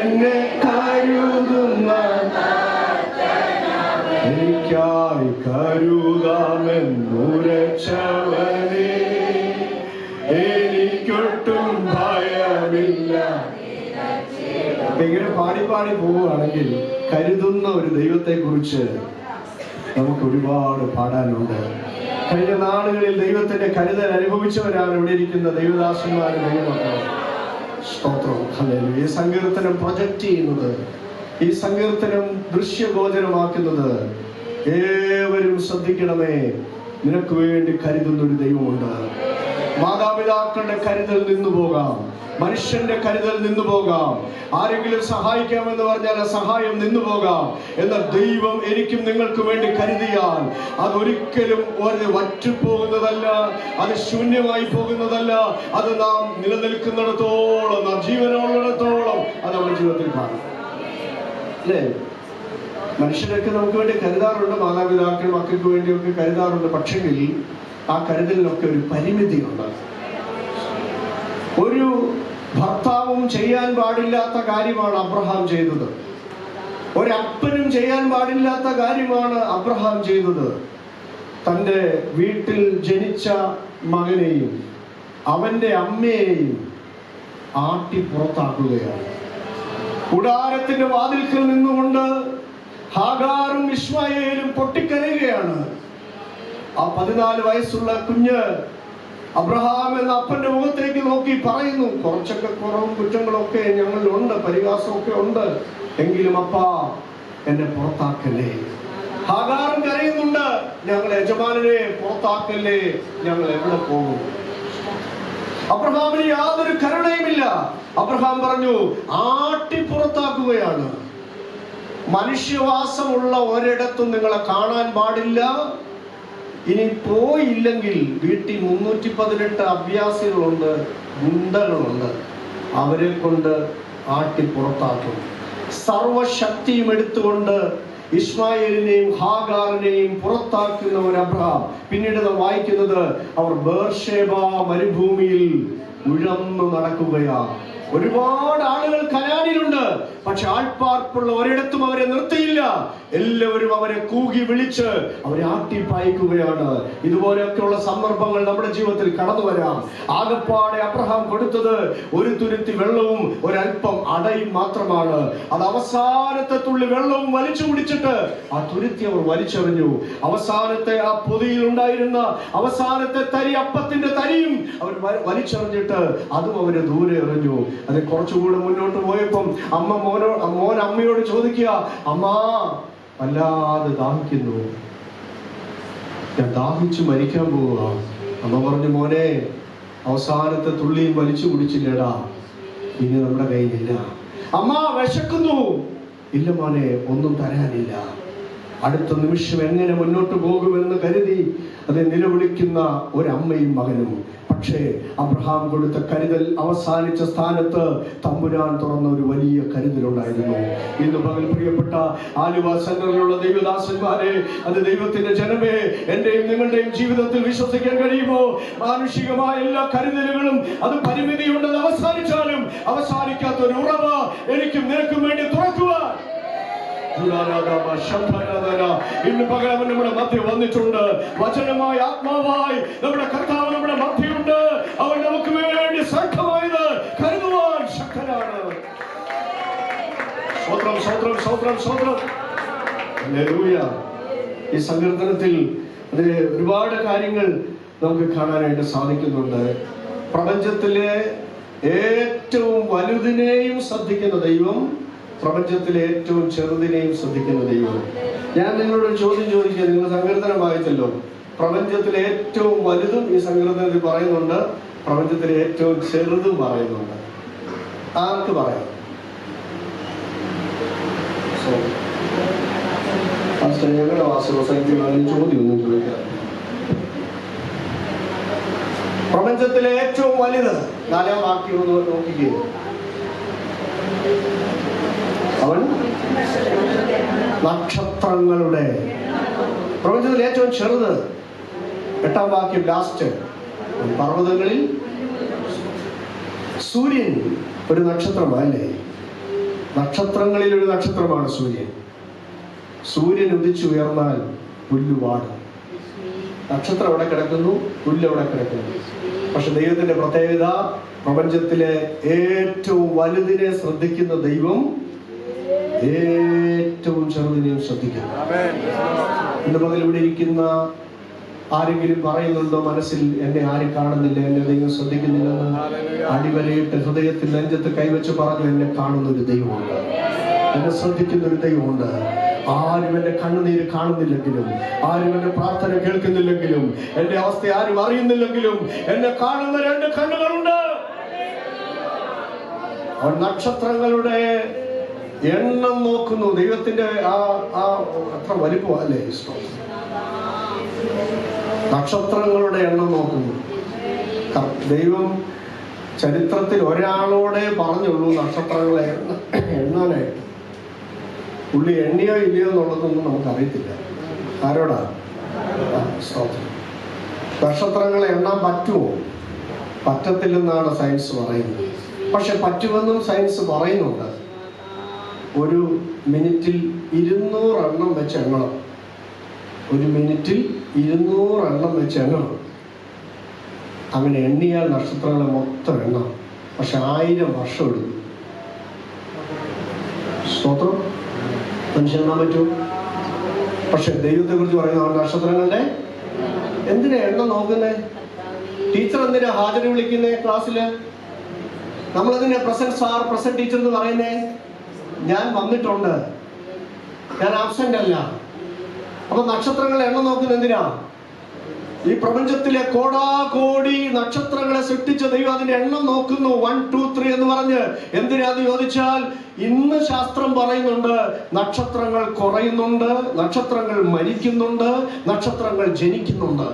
എന്നെ കരുതുന്ന എനിക്കായി കരുതാമെന്നുരച്ചവനെ, എനിക്കൊട്ടും ഭയമില്ല. ഇങ്ങനെ പാടി പാടി പോവുകയാണെങ്കിൽ കരുതുന്ന ഒരു ദൈവത്തെ കുറിച്ച് നമുക്ക് ഒരുപാട് പാടാനുണ്ട്. കഴിഞ്ഞ നാളുകളിൽ ദൈവത്തിന്റെ കരുതൽ അനുഭവിച്ചവരാണ് ഇവിടെ ഇരിക്കുന്ന ദൈവദാസന്മാരും ദൈവമക്കളും. സ്തോത്രം. ഹല്ലേലൂയ. ഈ സങ്കീർത്തനം പ്രൊജക്റ്റ് ചെയ്യുന്നത്, ഈ സങ്കീർത്തനം ദൃശ്യഗോചരമാക്കുന്നത്, ഏവരും ശ്രദ്ധിക്കണമേ, നിനക്ക് വേണ്ടി കരുതുന്ന ഒരു ദൈവമുണ്ട്. മാതാപിതാക്കളുടെ കരുതൽ നിന്നു പോകാം, മനുഷ്യന്റെ കരുതൽ നിന്നു പോകാം, ആരെങ്കിലും സഹായിക്കാമെന്ന് പറഞ്ഞാൽ ആ സഹായം നിന്നു പോകാം. എന്നാൽ ദൈവം എനിക്കും നിങ്ങൾക്ക് വേണ്ടി കരുതിയാൽ അതൊരിക്കലും വറ്റുപോകുന്നതല്ല, അത് ശൂന്യമായി പോകുന്നതല്ല. അത് നാം നിലനിൽക്കുന്നിടത്തോളം, നാം ജീവനുള്ളിടത്തോളം അത് നമ്മുടെ ജീവിതത്തിൽ കാണും. അല്ലേ? മനുഷ്യരൊക്കെ നമുക്ക് വേണ്ടി കരുതാറുണ്ട്, മാതാപിതാക്കൾ മക്കൾക്ക് വേണ്ടിയൊക്കെ കരുതാറുണ്ട്. പക്ഷെങ്കിൽ ആ കരുതലിനൊക്കെ ഒരു പരിമിതിയുണ്ട്. ഒരു ഭർത്താവും ചെയ്യാൻ പാടില്ലാത്ത കാര്യമാണ് അബ്രഹാം ചെയ്തത്. ഒരപ്പനും ചെയ്യാൻ പാടില്ലാത്ത കാര്യമാണ് അബ്രഹാം ചെയ്തത്. തൻ്റെ വീട്ടിൽ ജനിച്ച മകനെയും അവൻ്റെ അമ്മയെയും ആട്ടി പുറത്താക്കുകയാണ്. കൂടാരത്തിന്റെ വാതിൽക്കൽ നിന്നുകൊണ്ട് ഹാഗാറും ഇശ്മായേലും പൊട്ടിക്കരയുകയാണ്. ആ 14 വയസ്സുള്ള കുഞ്ഞ് അബ്രഹാം എന്ന അപ്പന്റെ മുഖത്തേക്ക് നോക്കി പറയുന്നു, കുറച്ചൊക്കെ കുറവും കുറ്റങ്ങളൊക്കെ ഞങ്ങളിലുണ്ട്, പരിഹാസമൊക്കെ ഉണ്ട്, എങ്കിലും അപ്പാ എന്നെ പുറത്താക്കല്ലേ. ഹാഗാറും കരയുന്നുണ്ട്, ഞങ്ങൾ യജമാനനെ പുറത്താക്കല്ലേ, ഞങ്ങൾ എവിടെ പോകും? അബ്രഹാമിന് യാതൊരു കരുണയുമില്ല. അബ്രഹാം പറഞ്ഞു, ആട്ടി പുറത്താക്കുകയാണ്. മനുഷ്യവാസമുള്ള ഒരിടത്തും നിങ്ങളെ കാണാൻ പാടില്ല. ഇനി പോയില്ലെങ്കിൽ വീട്ടിൽ 318 അഭ്യാസികളുണ്ട്, ഗുണ്ടകളുണ്ട്, അവരെ കൊണ്ട് ആട്ടി പുറത്താക്കും. സർവശക്തിയും എടുത്തുകൊണ്ട് ഇസ്മായേലിനെയും ഹാഗാറിനെയും പുറത്താക്കുന്ന ഒരു അബ്രഹാം. പിന്നീട് നാം വായിക്കുന്നത്, അവർ ബേർഷേബ മരുഭൂമിയിൽ ഉഴന്നു നടക്കുകയാണ്. ഒരുപാട് ആളുകൾ കനാനിലുണ്ട്, പക്ഷെ ആൾപ്പാർപ്പുള്ള ഒരിടത്തും അവരെ നിർത്തിയില്ല. എല്ലാവരും അവരെ കൂകി വിളിച്ച് അവരെ ആട്ടിപ്പായിക്കുകയാണ്. ഇതുപോലെയൊക്കെയുള്ള സന്ദർഭങ്ങൾ നമ്മുടെ ജീവിതത്തിൽ കടന്നു വരാം. ആകപ്പാടെ അബ്രഹാം കൊടുത്തത് ഒരു തുരുത്തി വെള്ളവും ഒരൽപ്പം അടയും മാത്രമാണ്. അത് അവസാനത്തെ തുള്ളി വെള്ളവും വലിച്ചു കുടിച്ചിട്ട് ആ തുരുത്തി അവർ വലിച്ചെറിഞ്ഞു. അവസാനത്തെ ആ പൊതിയിൽ ഉണ്ടായിരുന്ന അവസാനത്തെ തരി, അപ്പത്തിന്റെ തരിയും അവർ വലിച്ചെറിഞ്ഞിട്ട് അതും അവര് ദൂരെ എറിഞ്ഞു. അത് കുറച്ചുകൂടെ മുന്നോട്ട് പോയപ്പം മോൻ അമ്മയോട് ചോദിക്കുക, അമ്മാ വല്ലാതെ ദാഹിക്കുന്നു, ഞാൻ ദാഹിച്ചു മരിക്കാൻ പോവുക. അമ്മ പറഞ്ഞു, മോനെ അവസാനത്തെ തുള്ളിയും വലിച്ചു കുടിച്ചില്ലടാ, ഇനി നമ്മുടെ കയ്യിലില്ല. അമ്മ വിശക്കുന്നു, ഇല്ല മോനെ ഒന്നും തരാനില്ല. അടുത്ത നിമിഷം എങ്ങനെ മുന്നോട്ട് പോകുമെന്ന് കരുതി അത് നിലവിളിക്കുന്ന ഒരമ്മയും മകനും. പക്ഷേ അബ്രഹാം കൊടുത്ത കരുതൽ അവസാനിച്ച സ്ഥാനത്ത് തമ്പുരാൻ തുറന്ന ഒരു വലിയ കരുതലുണ്ടായിരുന്നു. ഇന്ന് പകൽ പ്രിയപ്പെട്ട ആലുവ സെന്ററിലുള്ള ദൈവദാസന്മാരെ, അത് ദൈവത്തിന്റെ ജനമേ, എന്റെയും നിങ്ങളുടെയും ജീവിതത്തിൽ വിശ്വസിക്കാൻ കഴിയുമോ? മാനുഷികമായ എല്ലാ കരുതലുകളും അത് പരിമിതിയുണ്ടെന്ന് അവസാനിച്ചാലും അവസാനിക്കാത്ത ഒരു ഉറവ എനിക്കും നിനക്കും വേണ്ടി തുറക്കുവാൻ ഇന്ന് പകരം നമ്മുടെ മധ്യ വന്നിട്ടുണ്ട്. വചനമായ ആത്മാവായി നമ്മുടെ കർത്താവ് നമ്മുടെ മധ്യയുണ്ട്. അവൻ നമുക്ക് വേണ്ടി ശ്രദ്ധമായത് കരുതുവാൻ ശക്തനാണ്. സ്തോത്രം, സ്തോത്രം, സ്തോത്രം, സ്തോത്രം. ഹല്ലേലൂയ. ഈ സങ്കീർത്തനത്തിൽ അതിന് ഒരുപാട് കാര്യങ്ങൾ നമുക്ക് കാണാനായിട്ട് സാധിക്കുന്നുണ്ട്. പ്രപഞ്ചത്തിലെ ഏറ്റവും വലുതിനെയും ശ്രദ്ധിക്കുന്ന ദൈവം, പ്രപഞ്ചത്തിലെ ഏറ്റവും ചെറുതിനെയും ശ്രദ്ധിക്കുന്ന ദൈവം. ഞാൻ നിങ്ങളോട് ചോദ്യം ചോദിക്കുക, നിങ്ങൾ സങ്കീർത്തനം വായിച്ചല്ലോ. പ്രപഞ്ചത്തിലെ ഏറ്റവും വലുതും ഈ സങ്കീർത്തനത്തിൽ പറയുന്നുണ്ട്, പ്രപഞ്ചത്തിലെ ഏറ്റവും ചെറുതും പറയുന്നുണ്ട്. ആർക്ക് പറയാം? ഞങ്ങളുടെ വാസവസംഖ്യ ചോദ്യം ഒന്നും ചോദിക്കാം. പ്രപഞ്ചത്തിലെ ഏറ്റവും വലുത് 4-ാം വാക്യം ഒന്ന് നോക്കിക്കുക. അവൻ നക്ഷത്രങ്ങളുടെ. പ്രപഞ്ചത്തിൽ ഏറ്റവും ചെറുത് 8-ാം വാക്യം ലാസ്റ്റ്, പർവ്വതങ്ങളിൽ. സൂര്യൻ ഒരു നക്ഷത്രമല്ലേ? നക്ഷത്രങ്ങളിൽ ഒരു നക്ഷത്രമാണ് സൂര്യൻ. സൂര്യൻ ഉദിച്ചുയർന്നാൽ പുല്ല് വാടും. നക്ഷത്രം എവിടെ കിടക്കുന്നു, പുല്ല് എവിടെ കിടക്കുന്നു. പക്ഷെ ദൈവത്തിന്റെ പ്രത്യേകത, പ്രപഞ്ചത്തിലെ ഏറ്റവും വലുതിനെ ശ്രദ്ധിക്കുന്ന ദൈവം ഏറ്റവും ചെറുതിനെയും ശ്രദ്ധിക്കുന്നു. ഇന്ന് പകൽ ഇവിടെ ഇരിക്കുന്ന ആരെങ്കിലും പറയുന്നുണ്ടോ മനസ്സിൽ, എന്നെ ആരും കാണുന്നില്ല, എന്നെ ദൈവം ശ്രദ്ധിക്കുന്നില്ലെന്ന്? അടിവരയിട്ട് ഹൃദയത്തിൽ നെഞ്ചത്ത് കൈവച്ച് പറഞ്ഞു, എന്നെ കാണുന്ന ഒരു ദൈവമുണ്ട്, എന്നെ ശ്രദ്ധിക്കുന്ന ഒരു ദൈവമുണ്ട്. ആരും എന്റെ കണ്ണുനീര് കാണുന്നില്ലെങ്കിലും, ആരും എന്റെ പ്രാർത്ഥന കേൾക്കുന്നില്ലെങ്കിലും, എന്റെ അവസ്ഥ ആരും അറിയുന്നില്ലെങ്കിലും എന്നെ കാണുന്ന രണ്ട് കണ്ണുകളുണ്ട്. അവൻ നക്ഷത്രങ്ങളുടെ എണ്ണം നോക്കുന്നു. ദൈവത്തിന്റെ അത്ര വലിപ്പം അല്ലേ? നക്ഷത്രങ്ങളുടെ എണ്ണം നോക്കുന്നു. ദൈവം ചരിത്രത്തിൽ ഒരാളോടെ പറഞ്ഞുള്ളൂ നക്ഷത്രങ്ങളെ എണ്ണാനായിട്ട്. പുള്ളി എണ്ണിയോ ഇല്ലയോ എന്നുള്ളതൊന്നും നമുക്കറിയത്തില്ല. ആരോടാ? നക്ഷത്രങ്ങളെ എണ്ണാൻ പറ്റുമോ? പറ്റത്തില്ലെന്നാണ് സയൻസ് പറയുന്നത്. പക്ഷെ പറ്റുമെന്നും സയൻസ് പറയുന്നുണ്ട്. ഒരു മിനിറ്റിൽ 200 എണ്ണം വെച്ച് എണ്ണണം. ഒരു മിനിറ്റിൽ 200 എണ്ണം വെച്ച് എണ്ണണം. അങ്ങനെ എണ്ണിയാൽ നക്ഷത്രങ്ങളെ മൊത്തം എണ്ണാം. പക്ഷെ 1000 വർഷം എടുക്കും. സ്തോത്രം. മനുഷ്യൻ എണ്ണാൻ പറ്റും. പക്ഷെ ദൈവത്തെ കുറിച്ച് പറയുന്ന നക്ഷത്രങ്ങളുടെ എന്തിനാ എണ്ണം നോക്കുന്നേ? ടീച്ചർ എന്തിനാ ഹാജര് വിളിക്കുന്നേ ക്ലാസ്സില്? നമ്മളെന്തിനാ പ്രസന്റ് സാർ, പ്രസന്റ് ടീച്ചർ എന്ന് പറയുന്നേ? ഞാൻ വന്നിട്ടുണ്ട്, ഞാൻ ആബ്സെന്റ് അല്ല. അപ്പൊ നക്ഷത്രങ്ങളെ എണ്ണം നോക്കുന്ന എന്തിനാ? ഈ പ്രപഞ്ചത്തിലെ കോടാകോടി നക്ഷത്രങ്ങളെ സൃഷ്ടിച്ച ദൈവം അതിന്റെ എണ്ണം നോക്കുന്നു. 1, 2, 3 എന്ന് പറഞ്ഞ്. എന്തിനാന്ന് ചോദിച്ചാൽ, ഇന്ന് ശാസ്ത്രം പറയുന്നുണ്ട് നക്ഷത്രങ്ങൾ കുറയുന്നുണ്ട്, നക്ഷത്രങ്ങൾ മരിക്കുന്നുണ്ട്, നക്ഷത്രങ്ങൾ ജനിക്കുന്നുണ്ട്.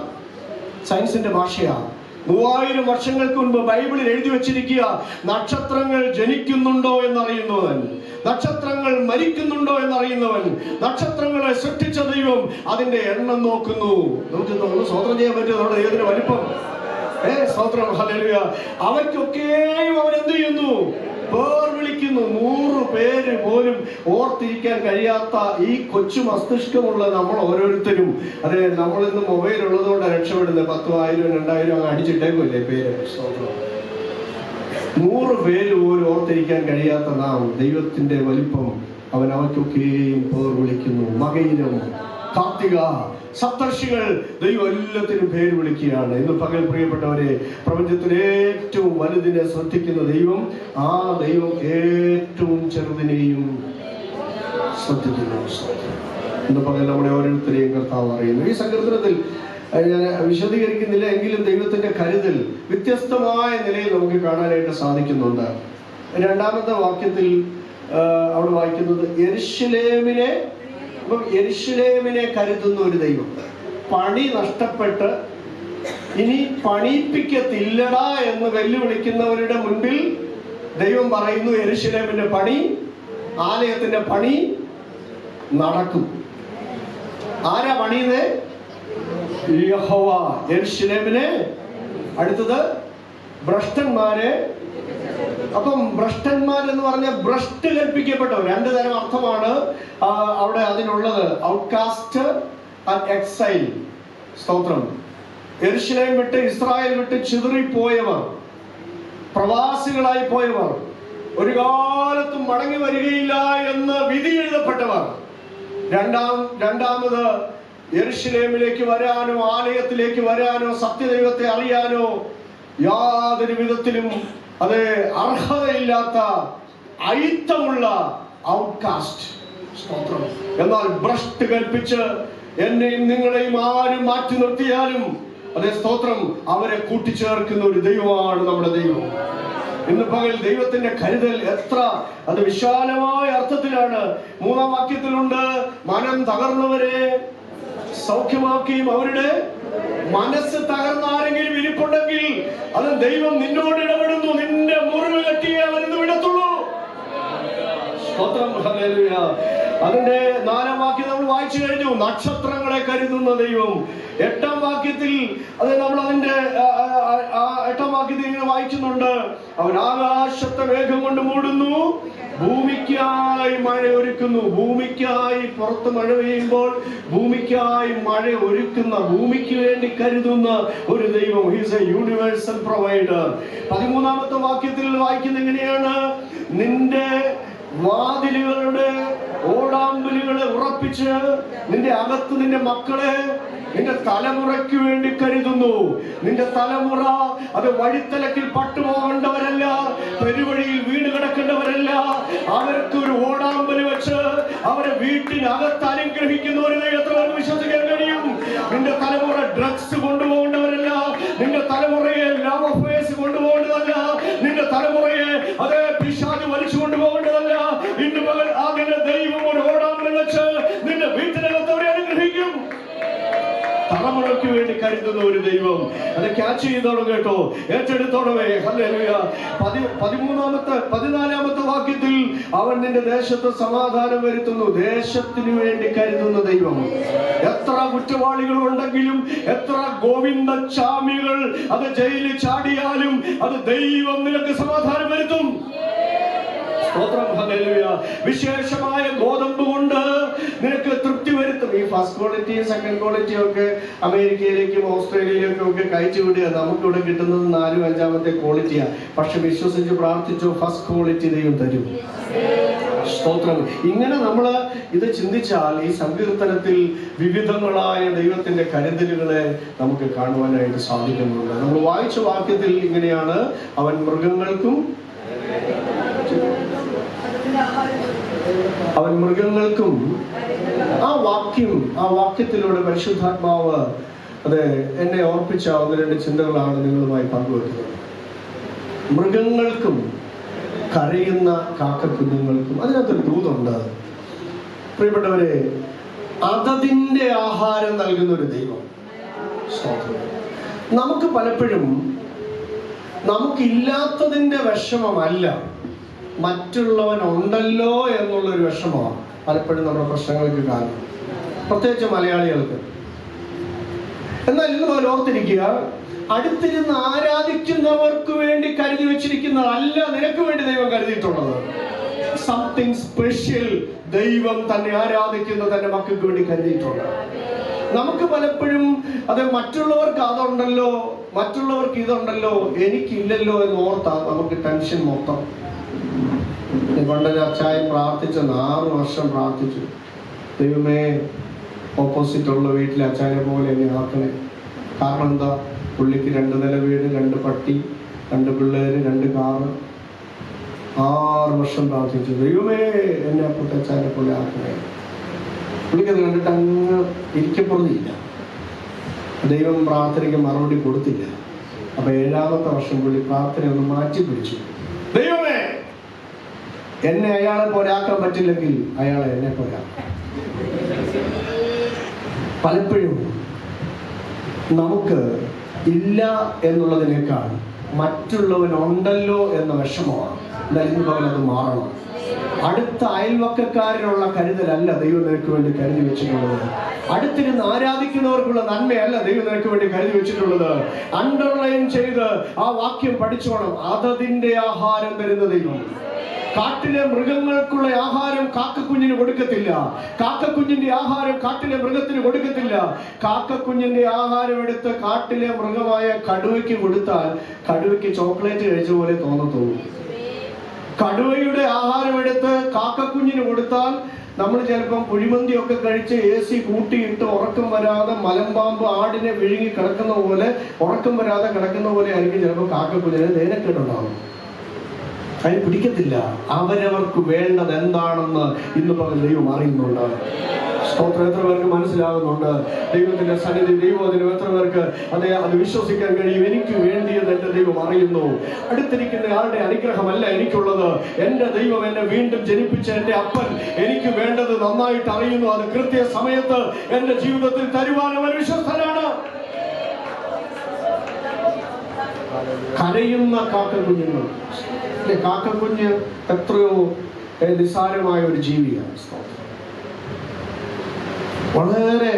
സയൻസിന്റെ ഭാഷയാണ്. 3000 വർഷങ്ങൾക്ക് മുൻപ് ബൈബിളിൽ എഴുതി വെച്ചിരിക്കുക, നക്ഷത്രങ്ങൾ ജനിക്കുന്നുണ്ടോ എന്നറിയുന്നവൻ, നക്ഷത്രങ്ങൾ മരിക്കുന്നുണ്ടോ എന്നറിയുന്നവൻ, നക്ഷത്രങ്ങളെ സൃഷ്ടിച്ച ദൈവം അതിന്റെ എണ്ണം നോക്കുന്നു. നമുക്ക് സ്വതന്ത്രം ചെയ്യാൻ പറ്റുമോ നമ്മുടെ ദൈവത്തിന്റെ വലിപ്പം? സ്തോത്രം, ഹല്ലേലൂയ. അവയ്ക്കൊക്കെയും അവൻ എന്ത് ചെയ്യുന്നു? പേർ വിളിക്കുന്നു. 100 പേര് പോലും ഓർത്തിരിക്കാൻ കഴിയാത്ത ഈ കൊച്ചു മസ്തിഷ്കമുള്ള നമ്മൾ ഓരോരുത്തരും, അതെ, നമ്മളിന്ന് മൊബൈൽ ഉള്ളത് കൊണ്ടാണ് രക്ഷപ്പെടുന്നത്. 10,000 2,000 അങ്ങ് അടിച്ചിട്ടേക്കുമല്ലേ പേര്. 100 പേര് പോലും ഓർത്തിരിക്കാൻ കഴിയാത്ത നാം ദൈവത്തിന്റെ വലിപ്പം അവൻ അവയ്ക്കൊക്കെയും പേർ വിളിക്കുന്നു. മകയിരം, കാർത്തിക, സപ്തർഷികൾ, ദൈവം എല്ലാത്തിനും പേര് വിളിക്കുകയാണ്. ഇന്ന് പകൽ പ്രിയപ്പെട്ടവരെ, പ്രപഞ്ചത്തിലെ ഏറ്റവും വലുതിനെ ശ്രദ്ധിക്കുന്ന ദൈവം, ആ ദൈവം ഏറ്റവും ചെറുതിനെയും ശ്രദ്ധിക്കുന്നു. ഇന്ന് പകൽ നമ്മുടെ ഓരോരുത്തരെയും കർത്താവ് അറിയുന്നു. ഈ സങ്കീർത്തനത്തിൽ ഞാൻ വിശദീകരിക്കുന്നില്ല, എങ്കിലും ദൈവത്തിന്റെ കരുതൽ വ്യത്യസ്തമായ നിലയിൽ നമുക്ക് കാണാനായിട്ട് സാധിക്കുന്നുണ്ട്. 2ാമത്തെ വാക്യത്തിൽ അവിടെ വായിക്കുന്നത് യെരൂശലേമിനെ കരുതുന്ന ഒരു ദൈവം. പണി നഷ്ടപ്പെട്ട് ഇനി പണിയിപ്പിക്കത്തില്ലടാ എന്ന് വെല്ലുവിളിക്കുന്നവരുടെ മുൻപിൽ ദൈവം പറയുന്നു, യെരൂശലേമിന്റെ പണി, ആലയത്തിന്റെ പണി നടക്കും. ആരാ പണിയുന്നത്? യഹോവ യെരൂശലേമിനെ. അടുത്തത് ഭ്രഷ്ടന്മാരെ. അപ്പം ഭ്രഷ്ടന്മാരെന്ന് പറഞ്ഞ ഭ്രഷ്ട് കൽപ്പിക്കപ്പെട്ടവർ. 2 തരം അർത്ഥമാണ് അവിടെ അതിനുള്ളത്. Outcast and exile. സ്തോത്രം. യെരൂശലേം വിട്ട്, ഇസ്രായേൽ വിട്ട് ചിതറിപ്പോയവർ, പ്രവാസികളായി പോയവർ, ഒരു കാലത്തും മടങ്ങി വരികയില്ല എന്ന് വിധി എഴുതപ്പെട്ടവർ. രണ്ടാമത് യെരൂശലേമിലേക്ക് വരാനോ ആലയത്തിലേക്ക് വരാനോ സത്യദൈവത്തെ അറിയാനോ യാതൊരു വിധത്തിലും അത് അർഹതയില്ലാത്ത അയിത്തമുള്ള ഔട്ട്കാസ്റ്റ്. സ്തോത്രം. എന്നാൽ ഭ്രഷ്ട് കൽപ്പിച്ച് എന്നെയും നിങ്ങളെയും ആരും മാറ്റി നിർത്തിയാലും, അതേ സ്തോത്രം, അവരെ കൂട്ടിച്ചേർക്കുന്ന ഒരു ദൈവമാണ് നമ്മുടെ ദൈവം. ഇന്ന് പകൽ ദൈവത്തിന്റെ കരുതൽ എത്ര അത് വിശാലമായ അർത്ഥത്തിലാണ്. 3-ാം വാക്യത്തിലുണ്ട്, മനം തകർന്നവരെ സൗഖ്യമാക്കിയും അവരുടെ മനസ്സ് തകർന്ന ആരെങ്കിലും ഇരിപ്പുണ്ടെങ്കിൽ അത് ദൈവം നിന്നോട് ഇടപെടുന്നു. നിന്റെ മുറിവ് കെട്ടിയേ അവരെന്ന് വിടത്തുള്ളൂ. സ്തോത്രം, ഹല്ലേലൂയ. അതിന്റെ 4-ാം വാക്യം നമ്മൾ വായിച്ചു കഴിഞ്ഞു. നക്ഷത്രങ്ങളെ കരുതുന്ന ദൈവം. 8-ാം വാക്യത്തിൽ അത് നമ്മൾ അതിന്റെ 8-ാം വാക്യത്തിൽ ഇങ്ങനെ വായിക്കുന്നുണ്ട്. അവൻ ആകാശത്തെ വേഗം കൊണ്ട് മൂടുന്നു, ഭൂമിക്കായി മഴ ഒരുക്കുന്നു. ഭൂമിക്കായി പുറത്ത് മഴ പെയ്യുമ്പോൾ ഭൂമിക്കായി മഴ ഒരുക്കുന്ന, ഭൂമിക്ക് വേണ്ടി കരുതുന്ന ഒരു ദൈവം. He's a universal provider. 13-ാമത്തെ വാക്യത്തിൽ വായിക്കുന്ന എങ്ങനെയാണ്? നിന്റെ വാതിലുകളുടെ ഓടാമ്പലുകളെ ഉറപ്പിച്ച് നിന്റെ അകത്ത് നിന്റെ മക്കളെ നിന്റെ തലമുറയ്ക്ക് വേണ്ടി കരുതുന്നു. നിന്റെ തലമുറ അത് വഴിത്തലക്കിൽ പട്ടുപോകേണ്ടവരല്ല, പെരുവഴിയിൽ വീണ് കിടക്കേണ്ടവരല്ല. അവർക്ക് ഒരു ഓടാമ്പല് വെച്ച് അവരെ വീട്ടിനകത്ത് അനുഗ്രഹിക്കുന്ന ഒരു ദൈവത്തെ വിശ്വസിക്കാൻ കഴിയും. നിന്റെ തലമുറ ഡ്രഗ്സ് കൊണ്ടുപോകേണ്ടവരല്ല, നിന്റെ തലമുറയെ ലവ് അഫയേഴ്സ് കൊണ്ടുപോകേണ്ടതല്ല, നിന്റെ തലമുറയെ അതേ പിശാച് വലിച്ചു കൊണ്ടുപോകേണ്ടതല്ല. ഇന്ന് പകൽ അങ്ങനെ ദൈവം ഒരു ഓടാമ്പല് വെച്ച് നിന്റെ വീട്ടിനകത്ത് അവരെ അനുഗ്രഹിക്കും. തലമുറയ്ക്ക് വേണ്ടി കരുതുന്ന ഒരു ദൈവം. അത് ക്യാച്ച് ചെയ്തോളും കേട്ടോ, ഏറ്റെടുത്തോളവേ. ഹല്ലേലൂയ. 14-ാമത്തെ വാക്യത്തിൽ അവൻ നിന്റെ ദേശത്ത് സമാധാനം വരുത്തുന്നു. ദേശത്തിന് വേണ്ടി കരുതുന്ന ദൈവം. എത്ര കുറ്റവാളികൾ ഉണ്ടെങ്കിലും, എത്ര ഗോവിന്ദച്ചാമികൾ അത് ജയിലിൽ ചാടിയാലും അത് ദൈവം നിനക്ക് സമാധാനം വരുത്തും. വിശേഷമായ ഗോതമ്പ് കൊണ്ട് നിനക്ക് തൃപ്തി വരുത്തും. ഈ ഫസ്റ്റ് ക്വാളിറ്റി സെക്കൻഡ് ക്വാളിറ്റി ഒക്കെ അമേരിക്കയിലേക്കും ഓസ്ട്രേലിയയിലേക്കും ഒക്കെ കയറ്റി വിടുക. നമുക്കിവിടെ കിട്ടുന്നത് 4-ാം 5-ാമത്തെ ക്വാളിറ്റിയാണ്. പക്ഷെ വിശ്വസിച്ച് പ്രാർത്ഥിച്ചോ, ഫസ്റ്റ് ക്വാളിറ്റി ദൈവം തരും. സ്തോത്രം. ഇങ്ങനെ നമ്മൾ ഇത് ചിന്തിച്ചാൽ ഈ സങ്കീർത്തനത്തിൽ വിവിധങ്ങളായ ദൈവത്തിന്റെ കരുതലുകളെ നമുക്ക് കാണുവാനായിട്ട് സാധിക്കുന്നുണ്ട്. നമ്മൾ വായിച്ച വാക്യത്തിൽ ഇങ്ങനെയാണ്: അവൻ മൃഗങ്ങൾക്കും ആ വാക്യത്തിലൂടെ പരിശുദ്ധാത്മാവ് അത് എന്നെ ഓർപ്പിച്ച 1-2 ചിന്തകളാണ് നിങ്ങളുമായി പങ്കുവെക്കുന്നത്. മൃഗങ്ങൾക്കും കരയുന്ന കാക്കക്കുഞ്ഞുങ്ങൾക്കും അതിനകത്തൊരു ദൂതുണ്ട്. പ്രിയപ്പെട്ടവരെ, അതതിന്റെ ആഹാരം നൽകുന്ന ഒരു ദൈവം. നമുക്ക് പലപ്പോഴും നമുക്കില്ലാത്തതിന്റെ വിഷമമല്ല, മറ്റുള്ളവൻ ഉണ്ടല്ലോ എന്നുള്ളൊരു വിഷമമാണ് പലപ്പോഴും നമ്മുടെ പ്രശ്നങ്ങൾക്ക് കാരണം, പ്രത്യേകിച്ച് മലയാളികൾക്ക്. എന്നാൽ ഇന്ന് അവർ ഓർത്തിരിക്കുക, അടുത്തിരുന്ന് ആരാധിക്കുന്നവർക്ക് വേണ്ടി കരുതി വെച്ചിരിക്കുന്നതല്ല നിനക്ക് വേണ്ടി ദൈവം കരുതിയിട്ടുള്ളത്. സംതിങ് സ്പെഷ്യൽ ദൈവം തന്നെ ആരാധിക്കുന്ന തന്റെ മക്കൾക്ക് വേണ്ടി കരുതിയിട്ടുണ്ട്. നമുക്ക് പലപ്പോഴും അത് മറ്റുള്ളവർക്ക് അതുണ്ടല്ലോ, മറ്റുള്ളവർക്ക് ഇതുണ്ടല്ലോ, എനിക്കില്ലല്ലോ എന്ന് ഓർത്താ നമുക്ക് ടെൻഷൻ മൊത്തം. പണ്ടൊരു അച്ചായൻ പ്രാർത്ഥിച്ച 6 വർഷം പ്രാർത്ഥിച്ചു, ദൈവമേ ഓപ്പോസിറ്റ് ഉള്ള വീട്ടിലെ അച്ചായനെ പോലെ എന്നെ ആക്കണേ. കാരണം എന്താ? പുള്ളിക്ക് 2 നില വീട്, 2 പട്ടി, 2 പിള്ളേര്, 2 കാറ്. 6 വർഷം പ്രാർത്ഥിച്ചു, ദൈവമേ എന്നെ അപ്പുറത്തെ അച്ചായനെ പോലെ ആക്കണേ. പുള്ളിക്കത് കണ്ടിട്ട് അങ്ങ് ഇരിക്കപ്പെടുന്നില്ല. ദൈവം പ്രാർത്ഥനയ്ക്ക് മറുപടി കൊടുത്തില്ല. അപ്പൊ 7-ാമത്തെ വർഷം പുള്ളി പ്രാർത്ഥന ഒന്ന് മാറ്റി പിടിച്ചു. ദൈവമേ എന്നെ അയാളെ പോലെ ആക്കാൻ പറ്റില്ലെങ്കിൽ അയാളെ എന്നെ പോലെ ആക്കാം. പലപ്പോഴും നമുക്ക് ഇല്ല എന്നുള്ളതിനേക്കാൾ മറ്റുള്ളവനുണ്ടല്ലോ എന്ന വിഷമമാണ്. ഇന്ന് പകരം അത് മാറണം. അടുത്ത അയൽവക്കക്കാരനുള്ള കരുതലല്ല ദൈവം നിനക്ക് വേണ്ടി കരുതി വെച്ചിട്ടുള്ളത്. അടുത്തിരുന്ന് ആരാധിക്കുന്നവർക്കുള്ള നന്മയല്ല ദൈവം നിനക്ക് വേണ്ടി കരുതി വെച്ചിട്ടുള്ളത്. അണ്ടർലൈൻ ചെയ്ത് ആ വാക്യം പഠിച്ചോണം. അതതിന്റെ ആഹാരം തരുന്ന ദൈവം. കാട്ടിലെ മൃഗങ്ങൾക്കുള്ള ആഹാരം കാക്കക്കുഞ്ഞിന് കൊടുക്കത്തില്ല. കാക്കക്കുഞ്ഞിന്റെ ആഹാരം കാട്ടിലെ മൃഗത്തിന് കൊടുക്കത്തില്ല. കാക്കക്കുഞ്ഞിന്റെ ആഹാരം എടുത്ത് കാട്ടിലെ മൃഗമായ കടുവയ്ക്ക് കൊടുത്താൽ കടുവയ്ക്ക് ചോക്ലേറ്റ് കഴിച്ച പോലെ തോന്നത്തുള്ളൂ. കടുവയുടെ ആഹാരം എടുത്ത് കാക്കക്കുഞ്ഞിന് കൊടുത്താൽ നമ്മൾ ചിലപ്പം കുഴിമന്തിയൊക്കെ കഴിച്ച് AC കൂട്ടിയിട്ട് ഉറക്കം വരാതെ മലമ്പാമ്പ് ആടിനെ വിഴുങ്ങി കിടക്കുന്ന പോലെ, ഉറക്കം വരാതെ കിടക്കുന്ന പോലെ ആയിരിക്കും ചിലപ്പോൾ കാക്കക്കുഞ്ഞിന് നേരക്കേടുണ്ടാവും. അതിന് പിടിക്കത്തില്ല. അവരവർക്ക് വേണ്ടത് എന്താണെന്ന് ഇന്ന് പകൽ ദൈവം അറിയുന്നുണ്ട്. സ്തോത്രം. എത്ര പേർക്ക് മനസ്സിലാകുന്നുണ്ട് ദൈവത്തിന്റെ സന്നിധി, ദൈവവചനം എത്ര പേർക്ക് അത് വിശ്വസിക്കാൻ കഴിയും? എനിക്ക് വേണ്ടിയത് എന്റെ ദൈവം അറിയുന്നു. അടുത്തിരിക്കുന്ന ആളുടെ അനുഗ്രഹമല്ല എനിക്കുള്ളത്. എന്റെ ദൈവം എന്നെ വീണ്ടും ജനിപ്പിച്ച എന്റെ അപ്പൻ എനിക്ക് വേണ്ടത് നന്നായിട്ട് അറിയുന്നു. അത് കൃത്യ സമയത്ത് എന്റെ ജീവിതത്തിൽ തരുവാൻ അവൻ വിശ്വസ്തനാണ്. കരയുന്ന കാക്കക്കുഞ്ഞുങ്ങൾ. കാക്കക്കുഞ്ഞ് എത്രയോ നിസ്സാരമായ ഒരു ജീവിയാണ്. വളരെ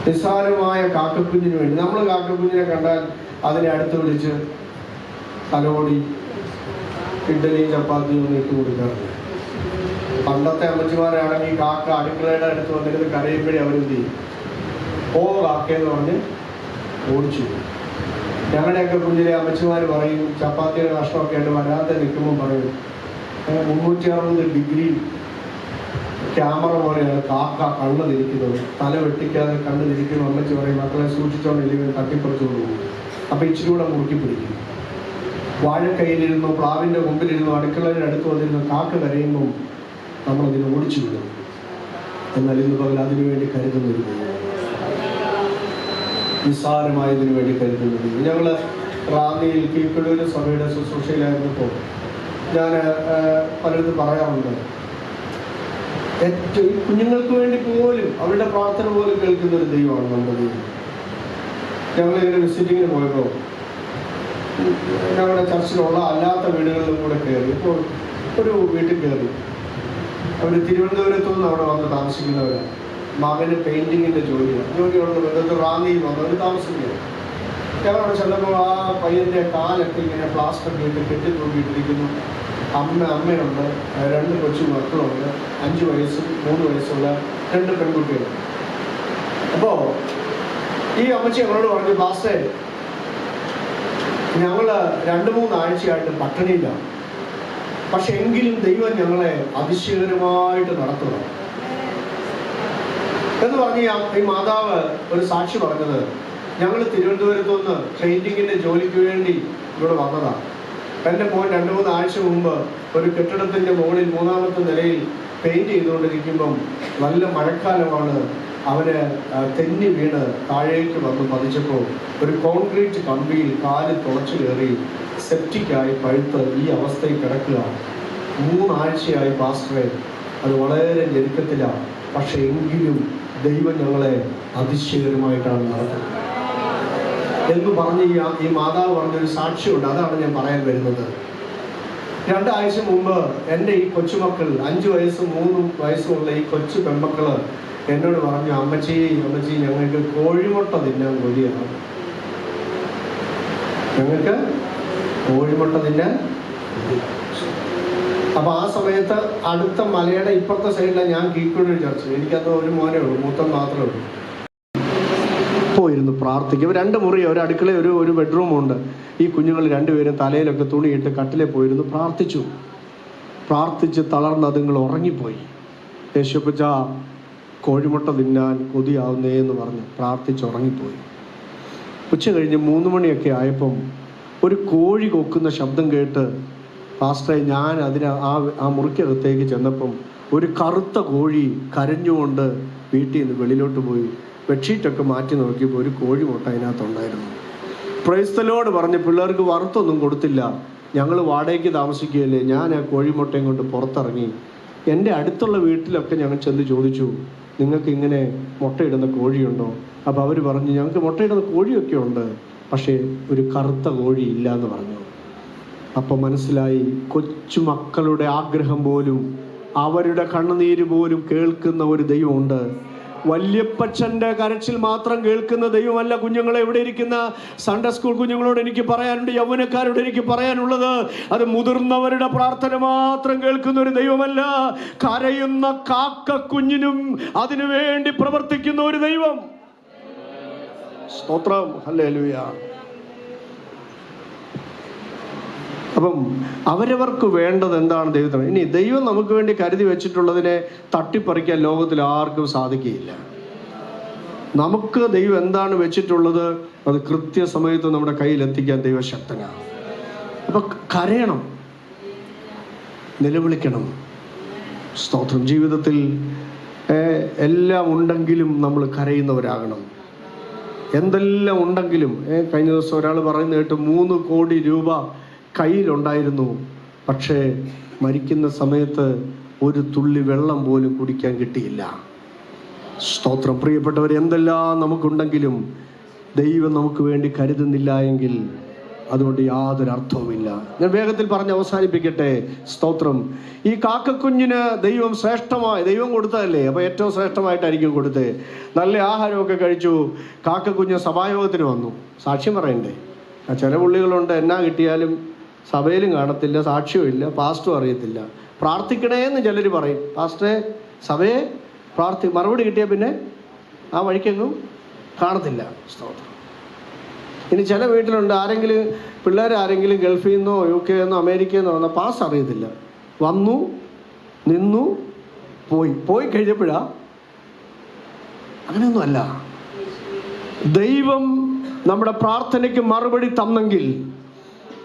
നിസ്സാരമായ കാക്കക്കുഞ്ഞിന് വേണ്ടി നമ്മൾ കാക്കക്കുഞ്ഞിനെ കണ്ടാൽ അതിനെ അടുത്ത് വിളിച്ച് തലോടി ഇഡ്ഡലിയും ചപ്പാത്തിയും ഒന്നും ഇട്ട് കൊടുക്കാറുണ്ട്. പണ്ടത്തെ അമ്മച്ചിമാരാണെങ്കിൽ കാക്ക അടുക്കളയുടെ അടുത്ത് വന്നിട്ട് കരയുമ്പോഴേ അവരെന്ത് ചെയ്യും? ഓ കാക്കയെന്ന് പറഞ്ഞ് ഓടിച്ചു. ഞങ്ങളുടെയൊക്കെ കുഞ്ഞിലെ അമ്മച്ചിമാർ പറയും, ചപ്പാത്തിയുടെ കഷ്ണമൊക്കെ ആയിട്ട് വരാതെ നിൽക്കുമ്പോൾ പറയും, 360 ഡിഗ്രി ക്യാമറ പോലെയാണ് കാക്ക കണ്ണ് തിരിക്കുന്നത്, തല വെട്ടിക്കാതെ കണ്ണ് തിരിക്കുന്നു. അമ്മച്ചി പറയും, മക്കളെ സൂക്ഷിച്ചോണ്ടില്ലെങ്കിൽ തട്ടിപ്പറിച്ചോണ്ട് പോകും. അപ്പം ഇച്ചിരി കൂടെ മുറുക്കി പിടിക്കും. വാഴക്കൈയിലിരുന്നു, പ്ലാവിൻ്റെ മുമ്പിലിരുന്നു, അടുക്കളയുടെ അടുത്ത് വന്നിരുന്നു കാക്ക കരയുമ്പം നമ്മളതിനെ ഓടിച്ചു വിടും. എന്നാൽ ഇന്ന് പകൽ അതിനു വേണ്ടി കരുതുന്നില്ല, നിസ്സാരമായതിനു വേണ്ടി കരുതുന്നില്ല. ഞങ്ങൾ റാന്നിയിൽ കീഴ്ക്കടൂര് സഭയുടെ ശുശ്രൂഷയിലായിരുന്നപ്പോൾ ഞാൻ പലയിടത്തും പറയാറുണ്ട്, ഏറ്റവും കുഞ്ഞുങ്ങൾക്ക് വേണ്ടി പോലും അവരുടെ പ്രാർത്ഥന പോലും കേൾക്കുന്ന ഒരു ദൈവമാണ് നമ്മുടെ ദൈവം. ഞങ്ങളിങ്ങനെ വിസിറ്റിങ്ങിന് പോയപ്പോൾ ഞങ്ങളുടെ ചർച്ചിലുള്ള അല്ലാത്ത വീടുകളിലും കൂടെ കയറി. ഇപ്പോൾ ഒരു വീട്ടിൽ കയറി, അവർ തിരുവനന്തപുരത്തു നിന്ന് അവിടെ വന്ന് താമസിക്കുന്നവരാണ്. മകന് പെയിൻറ്റിങ്ങിൻ്റെ ജോലിയുള്ള ബന്ധത്തിൽ റാന്നിയിൽ വന്ന് അവർ താമസിക്കുക. ഞങ്ങളവിടെ ചെന്നപ്പോൾ ആ പയ്യൻ്റെ കാലൊക്കെ ഇങ്ങനെ പ്ലാസ്റ്ററൊക്കെ ഇട്ട് കെട്ടിത്തൂക്കിയിട്ടിരിക്കുന്നു. അമ്മയുണ്ട്, 2 കൊച്ചു മക്കളുണ്ട്, 5 വയസ്സും 3 വയസ്സുള്ള 2 പെൺകുട്ടികൾ. അപ്പോൾ ഈ അമ്മച്ചി ഞങ്ങളോട് പറഞ്ഞു, പാസ്റ്റേ ഞങ്ങൾ 2-3 ആഴ്ചയായിട്ട് പട്ടിണിയിലാണ്, പക്ഷെ എങ്കിലും ദൈവം ഞങ്ങളെ അതിശയകരമായിട്ട് നടത്തുക എന്ന് പറഞ്ഞ് ഈ മാതാവ് ഒരു സാക്ഷി പറഞ്ഞത്, ഞങ്ങൾ തിരുവനന്തപുരത്തു നിന്ന് പെയിന്റിങ്ങിന്റെ ജോലിക്ക് വേണ്ടി ഇവിടെ വന്നതാണ്. എൻ്റെ മോൻ 2-3 ആഴ്ച മുമ്പ് ഒരു കെട്ടിടത്തിൻ്റെ മുകളിൽ 3ാമത്തെ നിലയിൽ പെയിന്റ് ചെയ്തുകൊണ്ടിരിക്കുമ്പം നല്ല മഴക്കാലമാണ്. അവന് തെന്നി വീണ് താഴേക്ക് വന്ന് പതിച്ചപ്പോൾ ഒരു കോൺക്രീറ്റ് കമ്പിയിൽ കാല് തുളച്ചു കയറി സെപ്റ്റിക്കായി പഴുത്ത് ഈ അവസ്ഥയിൽ കിടക്കുക. 3 ആഴ്ചയായി പാസ്റ്ററെ, അത് വളരെ ഞെരുക്കത്തിലാണ്, പക്ഷെ എങ്കിലും ദൈവം ഞങ്ങളെ അതിശയകരമായിട്ടാണ് നടത്തുന്നത് എന്ന് പറഞ്ഞ് ഈ മാതാവ് പറഞ്ഞൊരു സാക്ഷ്യമുണ്ട്. അതാണ് ഞാൻ പറയാൻ വരുന്നത്. 2 ആഴ്ച മുമ്പ് എൻ്റെ ഈ കൊച്ചുമക്കൾ, 5 വയസ്സും 3 വയസ്സുമുള്ള ഈ കൊച്ചു പെൺമക്കള് എന്നോട് പറഞ്ഞു, അമ്മച്ചി ഞങ്ങൾക്ക് കോഴിമുട്ട തിന്നാൻ കൊതിയാണ്, ഞങ്ങൾക്ക് കോഴിമുട്ട തിന്നാൻ. അപ്പൊ ആ സമയത്ത് അടുത്ത മലയുടെ ഇപ്പുറത്തെ സൈഡിലാണ് ഞാൻ കീഴ്ക്കടൂർ ചർച്ച. എനിക്കത് ഒരു മോനേ ഉള്ളൂ, മൂത്തം മാത്രമേ ഉള്ളൂ. പോയിരുന്നു പ്രാർത്ഥിക്കും. 2 മുറി, ഒരു അടുക്കള, ഒരു ബെഡ്റൂമുണ്ട്. ഈ കുഞ്ഞുങ്ങൾ 2 പേരും തലയിലൊക്കെ തുണിയിട്ട് കട്ടിലെ പോയിരുന്നു പ്രാർത്ഥിച്ച് തളർന്ന് അതുങ്ങൾ ഉറങ്ങിപ്പോയി. യേശുപ്പച്ച കോഴിമുട്ട തിന്നാൻ കൊതിയാവുന്നേ എന്ന് പറഞ്ഞ് പ്രാർത്ഥിച്ചുറങ്ങിപ്പോയി. ഉച്ച കഴിഞ്ഞ് 3 മണിയൊക്കെ ആയപ്പം ഒരു കോഴി കൊക്കുന്ന ശബ്ദം കേട്ട് പാസ്റ്ററെ ഞാൻ ആ മുറിക്കകത്തേക്ക് ചെന്നപ്പം ഒരു കറുത്ത കോഴി കരഞ്ഞുകൊണ്ട് വീട്ടിൽ നിന്ന് വെളിയിലോട്ട് പോയി. ബെഡ്ഷീറ്റൊക്കെ മാറ്റി നോക്കിയപ്പോൾ ഒരു കോഴിമുട്ട അതിനകത്തുണ്ടായിരുന്നു. പ്രൈസ് ദി ലോർഡ് പറഞ്ഞ് പിള്ളേർക്ക് വറുത്തൊന്നും കൊടുത്തില്ല. ഞങ്ങൾ വാടകയ്ക്ക് താമസിക്കുകയല്ലേ. ഞാൻ ആ കോഴിമുട്ടയും കൊണ്ട് പുറത്തിറങ്ങി. എൻ്റെ അടുത്തുള്ള വീട്ടിലൊക്കെ ഞങ്ങൾ ചെന്ന് ചോദിച്ചു, നിങ്ങൾക്ക് ഇങ്ങനെ മുട്ടയിടുന്ന കോഴിയുണ്ടോ? അപ്പോൾ അവർ പറഞ്ഞു, ഞങ്ങൾക്ക് മുട്ടയിടുന്ന കോഴിയൊക്കെ ഉണ്ട്, പക്ഷേ ഒരു കറുത്ത കോഴി ഇല്ല എന്ന് പറഞ്ഞു. അപ്പം മനസ്സിലായി, കൊച്ചുമക്കളുടെ ആഗ്രഹം പോലും, അവരുടെ കണ്ണുനീര് പോലും കേൾക്കുന്ന ഒരു ദൈവമുണ്ട്. വല്യപ്പച്ചൻ്റെ കരച്ചിൽ മാത്രം കേൾക്കുന്ന ദൈവമല്ല. കുഞ്ഞുങ്ങളെ, ഇവിടെ ഇരിക്കുന്ന സൺഡേ സ്കൂൾ കുഞ്ഞുങ്ങളോട് എനിക്ക് പറയാനുണ്ട്, യൗവനക്കാരോട് എനിക്ക് പറയാനുള്ളത്, അത് മുതിർന്നവരുടെ പ്രാർത്ഥന മാത്രം കേൾക്കുന്ന ഒരു ദൈവമല്ല. കരയുന്ന കാക്ക കുഞ്ഞിനും അതിനു വേണ്ടി പ്രവർത്തിക്കുന്ന ഒരു ദൈവം. സ്തോത്രം, ഹല്ലേലൂയ. അപ്പം അവരവർക്ക് വേണ്ടത് എന്താണ് ദൈവത്തിന്. ഇനി ദൈവം നമുക്ക് വേണ്ടി കരുതി വെച്ചിട്ടുള്ളതിനെ തട്ടിപ്പറിക്കാൻ ലോകത്തിൽ ആർക്കും സാധിക്കുകയില്ല. നമുക്ക് ദൈവം എന്താണ് വെച്ചിട്ടുള്ളത് അത് കൃത്യസമയത്ത് നമ്മുടെ കയ്യിലെത്തിക്കാൻ ദൈവശക്തനാണ്. അപ്പം കരയണം, നിലവിളിക്കണം. സ്തോത്രം. ജീവിതത്തിൽ എല്ലാം ഉണ്ടെങ്കിലും നമ്മൾ കരയുന്നവരാകണം. എന്തെല്ലാം ഉണ്ടെങ്കിലും. കഴിഞ്ഞ ദിവസം ഒരാൾ പറയുന്ന കേട്ട് 3 കോടി രൂപ കയ്യിലുണ്ടായിരുന്നു, പക്ഷേ മരിക്കുന്ന സമയത്ത് ഒരു തുള്ളി വെള്ളം പോലും കുടിക്കാൻ കിട്ടിയില്ല. സ്തോത്രം. പ്രിയപ്പെട്ടവർ, എന്തെല്ലാം നമുക്കുണ്ടെങ്കിലും ദൈവം നമുക്ക് വേണ്ടി കരുതുന്നില്ല എങ്കിൽ അതുകൊണ്ട് യാതൊരു അർത്ഥവുമില്ല. ഞാൻ വേഗത്തിൽ പറഞ്ഞ് അവസാനിപ്പിക്കട്ടെ. സ്തോത്രം. ഈ കാക്കക്കുഞ്ഞിന് ദൈവം ശ്രേഷ്ഠമായി, ദൈവം കൊടുത്തതല്ലേ, അപ്പോൾ ഏറ്റവും ശ്രേഷ്ഠമായിട്ടായിരിക്കും കൊടുത്തത്. നല്ല ആഹാരമൊക്കെ കഴിച്ചു. കാക്കക്കുഞ്ഞ് സഭായോഗത്തിന് വന്നു. സാക്ഷ്യം പറയണ്ടേ? ചില പുള്ളികളുണ്ട്, എന്നാ കിട്ടിയാലും സഭയിലും കാണത്തില്ല, സാക്ഷ്യവും ഇല്ല, പാസ്റ്ററും അറിയത്തില്ല. പ്രാർത്ഥിക്കണേന്ന് ചിലർ പറയും. പാസ്റ്ററെ സഭയെ മറുപടി കിട്ടിയാൽ പിന്നെ ആ വഴിക്കെങ്ങും കാണത്തില്ല. സ്തോത്രം. ഇനി ചില വീട്ടിലുണ്ട്, ആരെങ്കിലും പിള്ളേരാരെങ്കിലും ഗൾഫിൽ നിന്നോ UK നിന്നോ അമേരിക്കയിൽ നിന്നോ വന്നാൽ പാസ് അറിയത്തില്ല. വന്നു, നിന്നു, പോയി കഴിഞ്ഞപ്പോഴാ. അങ്ങനെയൊന്നും അല്ല. ദൈവം നമ്മുടെ പ്രാർത്ഥനയ്ക്ക് മറുപടി തന്നെങ്കിൽ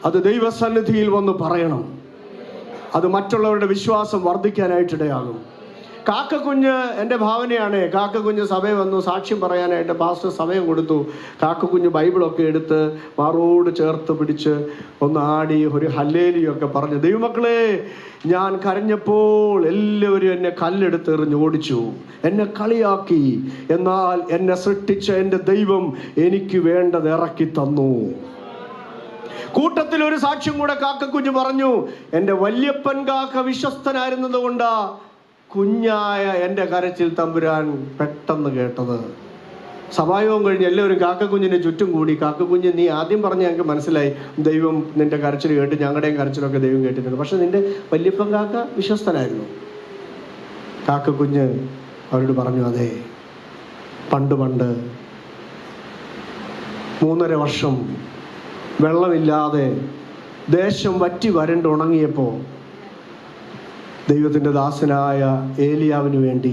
അത് ദൈവസന്നിധിയിൽ വന്ന് പറയണം. അത് മറ്റുള്ളവരുടെ വിശ്വാസം വർദ്ധിക്കാനായിട്ടിടയാകും. കാക്കക്കുഞ്ഞ്, എൻ്റെ ഭാവനയാണ്, കാക്കക്കുഞ്ഞ് സഭയിൽ വന്നു സാക്ഷ്യം പറയാനായിട്ട് പാസ്റ്റർ സമയം കൊടുത്തു. കാക്കക്കുഞ്ഞ് ബൈബിളൊക്കെ എടുത്ത് മാറോട് ചേർത്ത് പിടിച്ച് ഒന്ന് ആടി ഒരു ഹല്ലേലൂയൊക്കെ പറഞ്ഞു. ദൈവമക്കളെ, ഞാൻ കരഞ്ഞപ്പോൾ എല്ലാവരും എന്നെ കല്ലെടുത്ത് എറിഞ്ഞ് ഓടിച്ചു, എന്നെ കളിയാക്കി. എന്നാൽ എന്നെ സൃഷ്ടിച്ച എൻ്റെ ദൈവം എനിക്ക് വേണ്ടത് ഇറക്കി തന്നു. കൂട്ടത്തിൽ ഒരു സാക്ഷ്യം കൂടെ കാക്കക്കുഞ്ഞ് പറഞ്ഞു. എൻ്റെ വല്യപ്പൻ കാക്ക വിശ്വസ്തനായിരുന്നത് കൊണ്ടാ കുഞ്ഞായ എൻ്റെ കരച്ചിൽ തമ്പുരാൻ പെട്ടെന്ന് കേട്ടത്. സഭായോഗം കഴിഞ്ഞ് എല്ലാവരും കാക്കക്കുഞ്ഞിനെ ചുറ്റും കൂടി. കാക്കക്കുഞ്ഞ്, നീ ആദ്യം പറഞ്ഞ് ഞങ്ങൾക്ക് മനസ്സിലായി, ദൈവം നിന്റെ കരച്ചിൽ കേട്ട്, ഞങ്ങളുടെയും കരച്ചിലൊക്കെ ദൈവം കേട്ടിട്ടുണ്ട്. പക്ഷെ നിന്റെ വല്യപ്പൻ കാക്ക വിശ്വസ്തനായിരുന്നു. കാക്കക്കുഞ്ഞ് അവരോട് പറഞ്ഞു, അതെ, പണ്ട് 3.5 വർഷം വെള്ളമില്ലാതെ ദേശം വറ്റി വരണ്ടുണങ്ങിയപ്പോൾ ദൈവത്തിൻ്റെ ദാസനായ ഏലിയാവിന് വേണ്ടി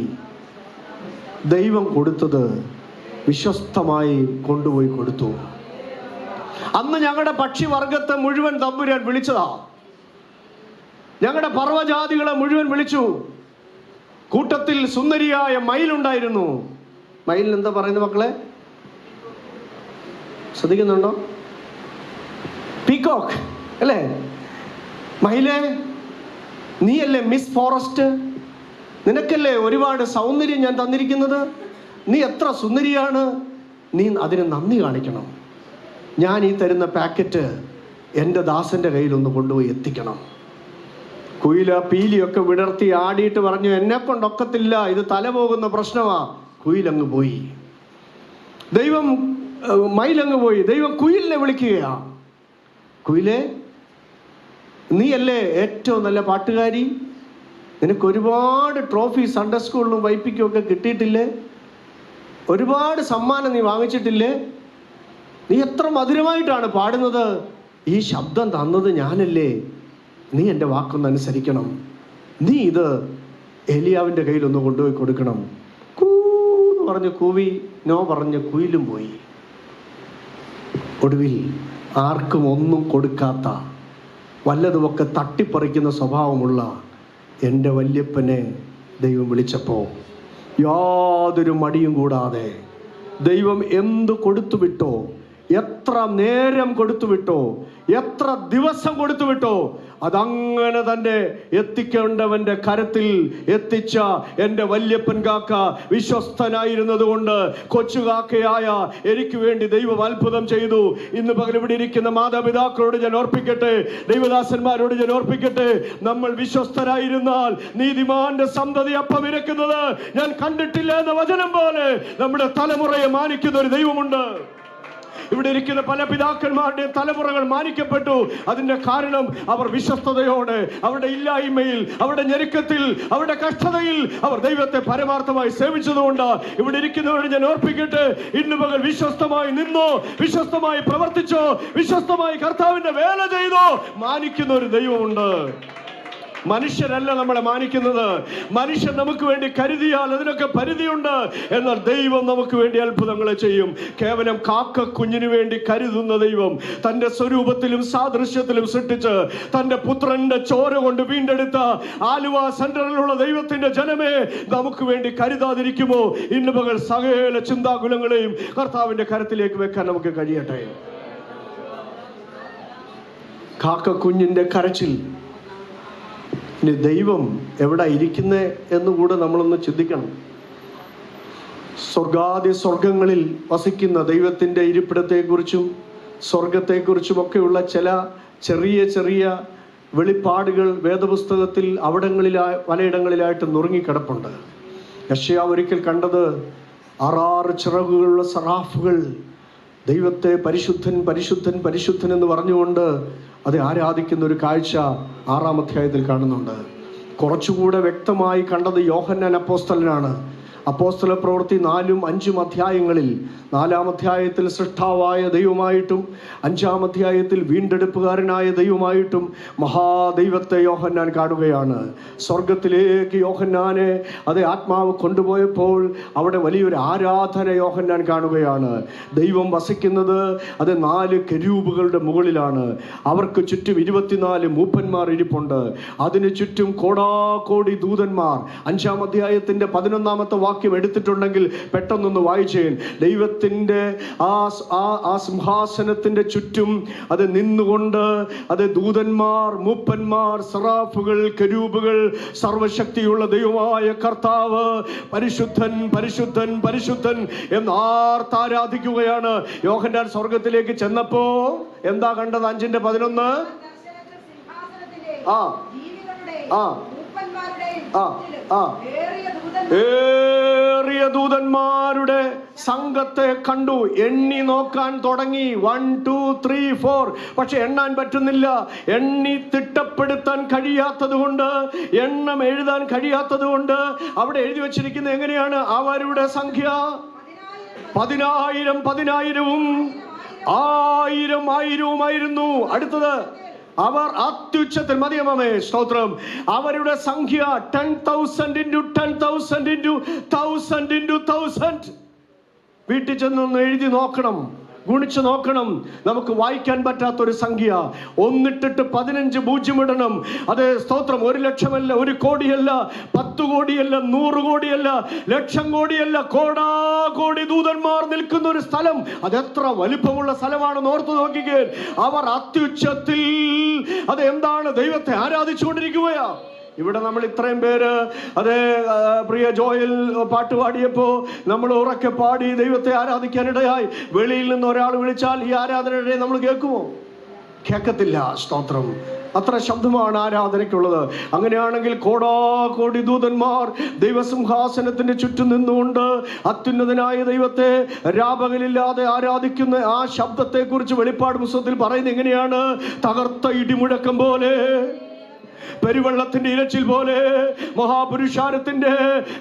ദൈവം കൊടുത്തത് വിശ്വസ്തമായി കൊണ്ടുപോയി കൊടുത്തു. അന്ന് ഞങ്ങളുടെ പക്ഷിവർഗത്തെ മുഴുവൻ തമ്പുരാൻ വിളിച്ചതാ. ഞങ്ങളുടെ പർവ്വജാതികളെ മുഴുവൻ വിളിച്ചു. കൂട്ടത്തിൽ സുന്ദരിയായ മയിലുണ്ടായിരുന്നു. മയിലിന് എന്താ പറയുന്നത് മക്കളെ? ശ്രദ്ധിക്കുന്നുണ്ടോ? പീകോക്ക് അല്ലേ? മയിലേ, നീയല്ലേ മിസ് ഫോറസ്റ്റ്? നിനക്കല്ലേ ഒരുപാട് സൗന്ദര്യം ഞാൻ തന്നിരിക്കുന്നത്? നീ എത്ര സുന്ദരിയാണ്, നീ അതിന് നന്ദി കാണിക്കണം. ഞാൻ ഈ തരുന്ന പാക്കറ്റ് എൻ്റെ ദാസൻ്റെ കയ്യിലൊന്ന് കൊണ്ടുപോയി എത്തിക്കണം. കുയില പീലിയൊക്കെ വിടർത്തി ആടിയിട്ട് പറഞ്ഞു, എന്നെ കൊണ്ടൊക്കത്തില്ല, ഇത് തല പോകുന്ന പ്രശ്നമാ. കുയിലങ്ങ് പോയി. മയിലങ്ങ് പോയി. ദൈവം കുയിലിനെ വിളിക്കുകയാ. കുയിലേ, നീയല്ലേ ഏറ്റവും നല്ല പാട്ടുകാരി? നിനക്ക് ഒരുപാട് ട്രോഫി സൺഡേ സ്കൂളിലും വൈപ്പിക്കും ഒക്കെ കിട്ടിയിട്ടില്ലേ? ഒരുപാട് സമ്മാനം നീ വാങ്ങിച്ചിട്ടില്ലേ? നീ എത്ര മധുരമായിട്ടാണ് പാടുന്നത്. ഈ ശബ്ദം തന്നത് ഞാനല്ലേ? നീ എൻ്റെ വാക്കൊന്ന് അനുസരിക്കണം. നീ ഇത് ഏലിയാവിൻ്റെ കയ്യിലൊന്ന് കൊണ്ടുപോയി കൊടുക്കണം. കൂന്ന് പറഞ്ഞ് കൂവി നോ പറഞ്ഞ് കുയിലും പോയി. ഒടുവിൽ ആർക്കും ഒന്നും കൊടുക്കാത്ത, വല്ലതുമൊക്കെ തട്ടിപ്പറിക്കുന്ന സ്വഭാവമുള്ള എൻ്റെ വല്യപ്പനെ ദൈവം വിളിച്ചപ്പോൾ യാതൊരു മടിയും കൂടാതെ ദൈവം എന്ത് കൊടുത്തു വിട്ടോ, എത്ര നേരം കൊടുത്തു വിട്ടോ, എത്ര ദിവസം കൊടുത്തു വിട്ടോ, അതങ്ങനെ തന്നെ എത്തിക്കേണ്ടവന്റെ കരത്തിൽ എത്തിച്ച എൻ്റെ വല്യപ്പൻ കാക്ക വിശ്വസ്തനായിരുന്നത് കൊണ്ട് കൊച്ചുകാക്കയായ എനിക്ക് വേണ്ടി ദൈവം അത്ഭുതം ചെയ്തു. ഇന്ന് പകൽ ഇവിടെ ഇരിക്കുന്ന മാതാപിതാക്കളോട് ഞാൻ ഓർപ്പിക്കട്ടെ, ദൈവദാസന്മാരോട് ഞാൻ ഓർപ്പിക്കട്ടെ, നമ്മൾ വിശ്വസ്തരായിരുന്നാൽ നീതിമാന്റെ സന്തതി അപ്പം ഇരക്കുന്നത് ഞാൻ കണ്ടിട്ടില്ല എന്ന വചനം പോലെ നമ്മുടെ തലമുറയെ മാനിക്കുന്ന ഒരു ദൈവമുണ്ട്. ഇവിടെ ഇരിക്കുന്ന പല പിതാക്കന്മാരുടെയും തലമുറകൾ മാനിക്കപ്പെട്ടു. അതിന്റെ കാരണം അവർ വിശ്വസ്തയോടെ, അവരുടെ ഇല്ലായ്മയിൽ, അവരുടെ ഞെരുക്കത്തിൽ, അവരുടെ കഷ്ടതയിൽ അവർ ദൈവത്തെ പരമാർത്ഥമായി സേവിച്ചതുകൊണ്ട്. ഇവിടെ ഇരിക്കുന്നവരോട് ഞാൻ ഓർപ്പിക്കട്ടെ, ഇന്ന് പകൽ വിശ്വസ്തമായി നിന്നോ, വിശ്വസ്തമായി പ്രവർത്തിച്ചോ, വിശ്വസ്തമായി കർത്താവിന്റെ വേല ചെയ്തോ, മാനിക്കുന്ന ഒരു ദൈവമുണ്ട്. മനുഷ്യരല്ല നമ്മളെ മാനിക്കുന്നത്. മനുഷ്യൻ നമുക്ക് വേണ്ടി കരുതിയാൽ അതിനൊക്കെ പരിധിയുണ്ട്. എന്നാൽ ദൈവം നമുക്ക് വേണ്ടി അത്ഭുതങ്ങളെ ചെയ്യും. കേവലം കാക്ക കുഞ്ഞിനു വേണ്ടി കരുതുന്ന ദൈവം തന്റെ സ്വരൂപത്തിലും സാദൃശ്യത്തിലും സൃഷ്ടിച്ച് തന്റെ പുത്രന്റെ ചോര കൊണ്ട് വീണ്ടെടുത്ത ആലുവ സെന്ററിലുള്ള ദൈവത്തിന്റെ ജനമേ, നമുക്ക് വേണ്ടി കരുതാതിരിക്കുമോ? ഇന്ന് പകൽ സകല ചിന്താകുലങ്ങളെയും കർത്താവിന്റെ കരത്തിലേക്ക് വെക്കാൻ നമുക്ക് കഴിയട്ടെ. കാക്ക കുഞ്ഞിന്റെ കരച്ചിൽ, ഇനി ദൈവം എവിടെ ഇരിക്കുന്നേ എന്നുകൂടെ നമ്മളൊന്ന് ചിന്തിക്കണം. സ്വർഗാദി സ്വർഗങ്ങളിൽ വസിക്കുന്ന ദൈവത്തിൻ്റെ ഇരിപ്പിടത്തെക്കുറിച്ചും സ്വർഗത്തെക്കുറിച്ചുമൊക്കെയുള്ള ചില ചെറിയ ചെറിയ വെളിപ്പാടുകൾ വേദപുസ്തകത്തിൽ പലയിടങ്ങളിലായിട്ട് നുറുങ്ങിക്കിടപ്പുണ്ട്. യെശയ്യാവ് ഒരിക്കൽ കണ്ടത് 6 ചിറകുകളുള്ള സറാഫുകൾ ദൈവത്തെ പരിശുദ്ധൻ പരിശുദ്ധൻ പരിശുദ്ധൻ എന്ന് പറഞ്ഞുകൊണ്ട് അത് ആരാധിക്കുന്ന ഒരു കാഴ്ച 6-ാം അധ്യായത്തിൽ കാണുന്നുണ്ട്. കുറച്ചുകൂടെ വ്യക്തമായി കണ്ടത് യോഹന്നാൻ അപ്പോസ്തലനാണ്. അപ്പോസ്തല പ്രവൃത്തി 4-5 അധ്യായങ്ങളിൽ 4-ാം അധ്യായത്തിൽ സൃഷ്ടാവായ ദൈവമായിട്ടും 5-ാം അധ്യായത്തിൽ വീണ്ടെടുപ്പുകാരനായ ദൈവമായിട്ടും മഹാദൈവത്തെ യോഹന്നാൻ കാണുകയാണ്. സ്വർഗത്തിലേക്ക് യോഹന്നാനെ ആത്മാവ് കൊണ്ടുപോയപ്പോൾ അവിടെ വലിയൊരു ആരാധന യോഹന്നാൻ കാണുകയാണ്. ദൈവം വസിക്കുന്നത് 4 കെരൂബുകളുടെ മുകളിലാണ്. അവർക്ക് ചുറ്റും 24 മൂപ്പന്മാർ ഇരിപ്പുണ്ട്. അതിന് ചുറ്റും കോടാകോടി ദൂതന്മാർ. 5-ാം അധ്യായത്തിന്റെ 11-ാമത്തെ വാക്യം എടുത്തിട്ടുണ്ടെങ്കിൽ പെട്ടെന്നൊന്ന് വായിച്ചേൻ. ദൈവത്തിന്റെ ആ സിംഹാസനത്തിന്റെ ചുറ്റും നിന്നുകൊണ്ട് ദൂതന്മാർ, മൂപ്പന്മാർ, സറാഫുകൾ, കെരൂബുകൾ, സർവശക്തിയുള്ള ദൈവമായ കർത്താവ് പരിശുദ്ധൻ പരിശുദ്ധൻ പരിശുദ്ധൻ എന്നാർത്താരാധിക്കുകയാണ്. യോഹന്നാൻ സ്വർഗത്തിലേക്ക് ചെന്നപ്പോ എന്താ കണ്ടത്? 5:11 ഏറിയ ദൂതന്മാരുടെ സംഘത്തെ കണ്ടു. എണ്ണി നോക്കാൻ തുടങ്ങി. 1 2 3 4. പക്ഷെ എണ്ണാൻ പറ്റുന്നില്ല. എണ്ണി തിട്ടപ്പെടുത്താൻ കഴിയാത്തത് കൊണ്ട്, എണ്ണം എഴുതാൻ കഴിയാത്തത് കൊണ്ട് അവിടെ എഴുതി വെച്ചിരിക്കുന്നത് എങ്ങനെയാണ്? അവരുടെ സംഖ്യ 10,000 10,000-ഉം 1000,000-ഉമായിരുന്നു. അടുത്തത് അവർ അത്യുച്ചത്തിൽ, മതിയമ്മേ സ്തോത്രം, അവരുടെ സംഖ്യ 10,000 into 10,000 into 1,000 into 1,000. വീട്ടിൽ ചെന്നൊന്ന് എഴുതി നോക്കണം, ഗുണിച്ചു നോക്കണം. നമുക്ക് വായിക്കാൻ പറ്റാത്തൊരു സംഖ്യ. 1 15 0 ഇടണം. സ്തോത്രം. 1 ലക്ഷമല്ല, 1 കോടിയല്ല, 10 കോടിയല്ല, 100 കോടിയല്ല, ലക്ഷം കോടിയല്ല, കോടാകോടി ദൂതന്മാർ നിൽക്കുന്ന ഒരു സ്ഥലം. അതെത്ര വലിപ്പമുള്ള സ്ഥലമാണെന്ന് ഓർത്തു നോക്കിക്കേ. അവർ അത്യുച്ചത്തിൽ എന്താണ്? ദൈവത്തെ ആരാധിച്ചുകൊണ്ടിരിക്കുകയാ. ഇവിടെ നമ്മൾ ഇത്രയും പേര് പ്രിയ ജോയൽ പാട്ട് പാടിയപ്പോ നമ്മൾ ഉറക്കെ പാടി ദൈവത്തെ ആരാധിക്കാനിടയായി. വെളിയിൽ നിന്ന് ഒരാൾ വിളിച്ചാൽ ഈ ആരാധനയുടെ നമ്മൾ കേൾക്കുമോ? കേൾക്കത്തില്ല. സ്തോത്രം. അത്ര ശബ്ദമാണ് ആരാധനയ്ക്കുള്ളത്. അങ്ങനെയാണെങ്കിൽ കോടാകോടി ദൂതന്മാർ ദൈവസിംഹാസനത്തിന്റെ ചുറ്റും നിന്നുകൊണ്ട് അത്യുന്നതനായ ദൈവത്തെ രാപകലില്ലാതെ ആരാധിക്കുന്ന ആ ശബ്ദത്തെ കുറിച്ച് വെളിപ്പാട് പുസ്തകത്തിൽ പറയുന്നത് എങ്ങനെയാണ്? തകർത്ത ഇടിമുഴക്കം പോലെ, പെരുവെള്ളത്തിന്റെ ഇരച്ചിൽ പോലെ, മഹാപുരുഷാരത്തിന്റെ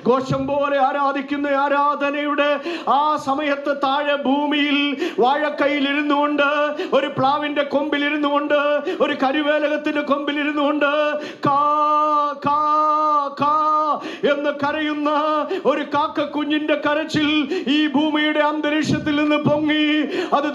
ഘോഷം പോലെ ആരാധിക്കുന്ന ആരാധനയുടെ ആ സമയത്ത് താഴെ ഭൂമിയിൽ വാഴക്കൈയിൽ ഇരുന്നുകൊണ്ട്, ഒരു പ്ലാവിന്റെ കൊമ്പിൽ ഇരുന്നുകൊണ്ട്, ഒരു കരുവേലകത്തിന്റെ കൊമ്പിൽ ഇരുന്നുകൊണ്ട് കാ കാ കാ എന്ന് കരയുന്ന ഒരു കാക്ക കുഞ്ഞിന്റെ കരച്ചിൽ ഈ ഭൂമിയുടെ അന്തരീക്ഷത്തിൽ നിന്ന് പൊങ്ങി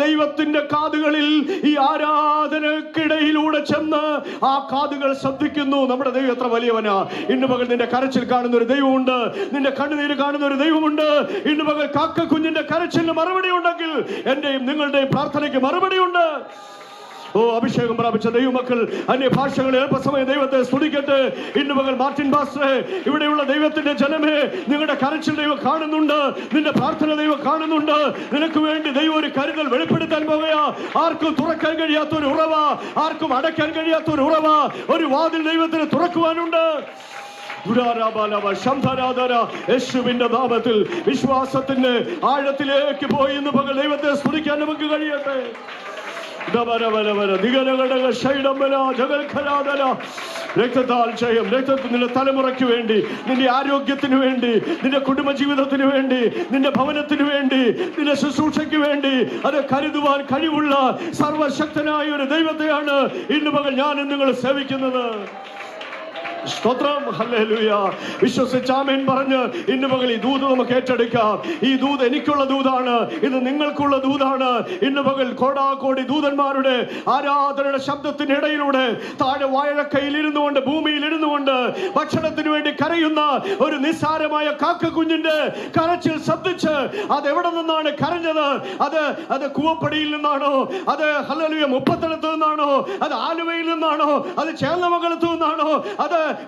ദൈവത്തിന്റെ കാതുകളിൽ ഈ ആരാധനക്കിടയിലൂടെ ചെന്ന് ആ കാതുകൾ ശ്രദ്ധിക്കുന്നു. നമ്മുടെ ദൈവം എത്ര വലിയവനാ! ഇന്ന് പകൽ നിന്റെ കരച്ചിൽ കാണുന്ന ഒരു ദൈവമുണ്ട്, നിന്റെ കണ്ണുനീര് കാണുന്ന ഒരു ദൈവമുണ്ട്. ഇന്ന് പകൽ കാക്ക കുഞ്ഞിന്റെ കരച്ചിലിന് മറുപടി ഉണ്ടെങ്കിൽ എന്റെയും നിങ്ങളുടെയും പ്രാർത്ഥനയ്ക്ക് മറുപടിയുണ്ട്. അഭിഷേകം പ്രാപിച്ച ദൈവമക്കൾ അന്യഭാഷകളിൽ അല്പസമയം ദൈവത്തെ സ്തുതിക്കട്ടെ. ഇന്ന് പകൽ മാർട്ടിൻ പാസ്റ്ററെ, ഇവിടെയുള്ള ദൈവത്തിന്റെ ജനമേ, നിങ്ങളുടെ കരച്ചിൽ ദൈവം കാണുന്നുണ്ട്, നിന്റെ പ്രാർത്ഥന ദൈവം കാണുന്നുണ്ട്. നിനക്ക് വേണ്ടി ദൈവം ഒരു കരുതൽ വെളിപ്പെടുത്താൻ പോകുകയാ. ആർക്കും തുറക്കാൻ കഴിയാത്ത ഒരു ഉറവ, ആർക്കും അടയ്ക്കാൻ കഴിയാത്ത ഒരു ഉറവ, ഒരു വാതിൽ ദൈവത്തിന് തുറക്കുവാനുണ്ട്. യേശുവിന്റെ നാമത്തിൽ വിശ്വാസത്തിന്റെ ആഴത്തിലേക്ക് പോയി ഇന്ന് പകൽ ദൈവത്തെ സ്തുതിക്കാൻ നമുക്ക് കഴിയട്ടെ. രക്തത്താൽ ജയം. രക്തത്തിൽ നിന്റെ തലമുറയ്ക്ക് വേണ്ടി, നിന്റെ ആരോഗ്യത്തിന് വേണ്ടി, നിന്റെ കുടുംബജീവിതത്തിന് വേണ്ടി, നിന്റെ ഭവനത്തിന് വേണ്ടി, നിന്റെ ശുശ്രൂഷയ്ക്ക് വേണ്ടി കരുതുവാൻ കഴിവുള്ള സർവശക്തനായ ഒരു ദൈവത്തെയാണ് ഇന്ന് പകൽ ഞാനും നിങ്ങൾ സേവിക്കുന്നത്. സ്തോത്രം. ഹല്ലേലൂയ. വിശ്വസിച്ച് ആമേൻ പറഞ്ഞ് ഇന്ന് പകൽ ഈ ദൂത് നമുക്ക് ഏറ്റെടുക്കാം. ഈ ദൂത് എനിക്കുള്ള ദൂതാണ്, ഇത് നിങ്ങൾക്കുള്ള ദൂതാണ്. ഇന്ന് പകൽ കോടാകോടി ദൂതന്മാരുടെ ആരാധനയുടെ ശബ്ദത്തിനിടയിലൂടെ താഴെ വാഴക്കയിൽ ഇരുന്നുകൊണ്ട്, ഭൂമിയിൽ ഇരുന്നുകൊണ്ട് ഭക്ഷണത്തിന് വേണ്ടി കരയുന്ന ഒരു നിസ്സാരമായ കാക്ക കുഞ്ഞിന്റെ കരച്ചിൽ ശബ്ദിച്ച് എവിടെ നിന്നാണ് കരഞ്ഞത്? അത് കൂവപ്പടിയിൽ നിന്നാണോ? ഹല്ലേലൂയ മുപ്പത്തടത്ത് നിന്നാണോ? ആലുവയിൽ നിന്നാണോ? ചേന്നമംഗലത്ത് നിന്നാണോ?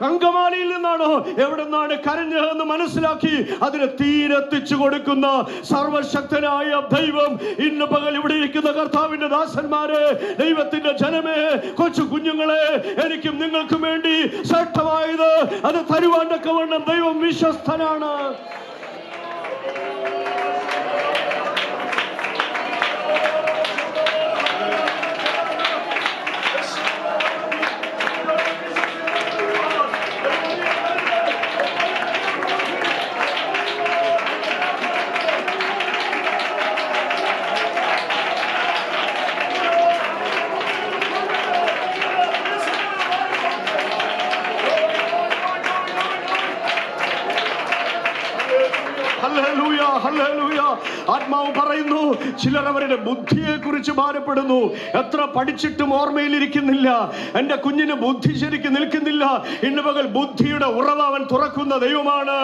അങ്കമാലിയിൽ നിന്നാണോ എവിടെ നിന്നാണ് കരഞ്ഞതെന്ന് മനസ്സിലാക്കി അതിന് തീരെത്തിച്ചു കൊടുക്കുന്ന സർവശക്തനായ ദൈവം ഇന്ന് പകൽ ഇവിടെ ഇരിക്കുന്ന കർത്താവിന്റെ ദാസന്മാരെ, ദൈവത്തിന്റെ ജനമേ, കൊച്ചു കുഞ്ഞുങ്ങളെ, എനിക്കും നിങ്ങൾക്കും വേണ്ടി ശ്രേഷ്ഠമായത് അത് തരുവാൻ തക്കവണ്ണം ദൈവം വിശ്വസ്തനാണ്. ആത്മാവ് പറയുന്നു, ചിലർ അവരുടെ ബുദ്ധിയെ കുറിച്ച് ഭാരപ്പെടുന്നു. എത്ര പഠിച്ചിട്ടും ഓർമ്മയിലിരിക്കുന്നില്ല. എന്റെ കുഞ്ഞിന് ബുദ്ധി ശരിക്കും നിൽക്കുന്നില്ല. ഇന്ന് പകൽ ബുദ്ധിയുടെ ഉറവ അവൻ തുറക്കുന്ന ദൈവമാണ്.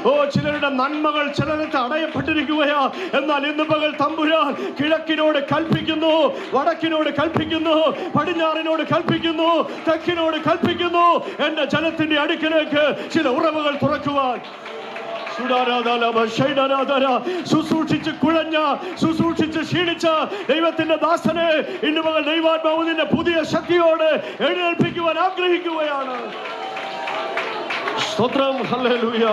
ഓ, ചിലരുടെ നന്മകൾ ചിലർക്ക് അടയപ്പെട്ടിരിക്കുകയാ. എന്നാൽ ഇന്ന് പകൽ തമ്പുരാൻ കിഴക്കിനോട് കൽപ്പിക്കുന്നു, വടക്കിനോട് കൽപ്പിക്കുന്നു, പടിഞ്ഞാറിനോട് കൽപ്പിക്കുന്നു, തെക്കിനോട് കൽപ്പിക്കുന്നു, എന്റെ ജനത്തിന്റെ അടുക്കിലേക്ക് ചില ഉറവുകൾ തുറക്കുവാൻ. ശുശ്രൂഷിച്ച് കുഴഞ്ഞ, ശുശ്രൂഷിച്ച് ക്ഷീണിച്ച ദൈവത്തിന്റെ ദാസനെ ഇന്ന് പകൽ ദൈവാത്മാവ് നിന്നെ പുതിയ ശക്തിയോടെ എഴുന്നേൽപ്പിക്കുവാൻ ആഗ്രഹിക്കുകയാണ്. സ്തോത്രം, ഹല്ലേലൂയ.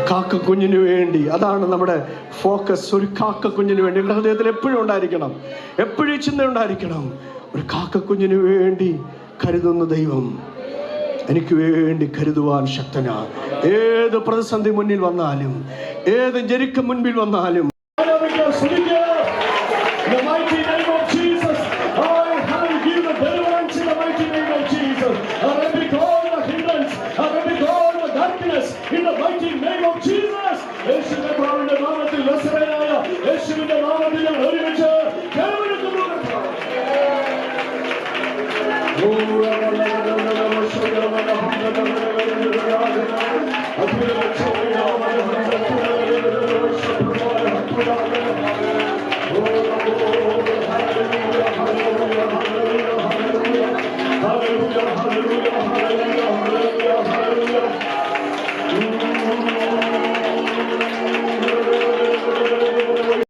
കാക്ക കുഞ്ഞിന് വേണ്ടി, അതാണ് നമ്മുടെ ഫോക്കസ്. ഒരു കാക്ക കുഞ്ഞിന് വേണ്ടി ഹൃദയത്തിൽ എപ്പോഴും ഉണ്ടായിരിക്കണം, എപ്പോഴും ചിന്ത ഉണ്ടായിരിക്കണം. ഒരു കാക്ക കുഞ്ഞിന് വേണ്ടി കരുതുന്ന ദൈവം എനിക്ക് വേണ്ടി കരുതുവാൻ ശക്തനാണ്. ഏത് പ്രതിസന്ധി മുന്നിൽ വന്നാലും, ഏത് ഞെരുക്കം മുൻപിൽ വന്നാലും Hallelujah, hallelujah.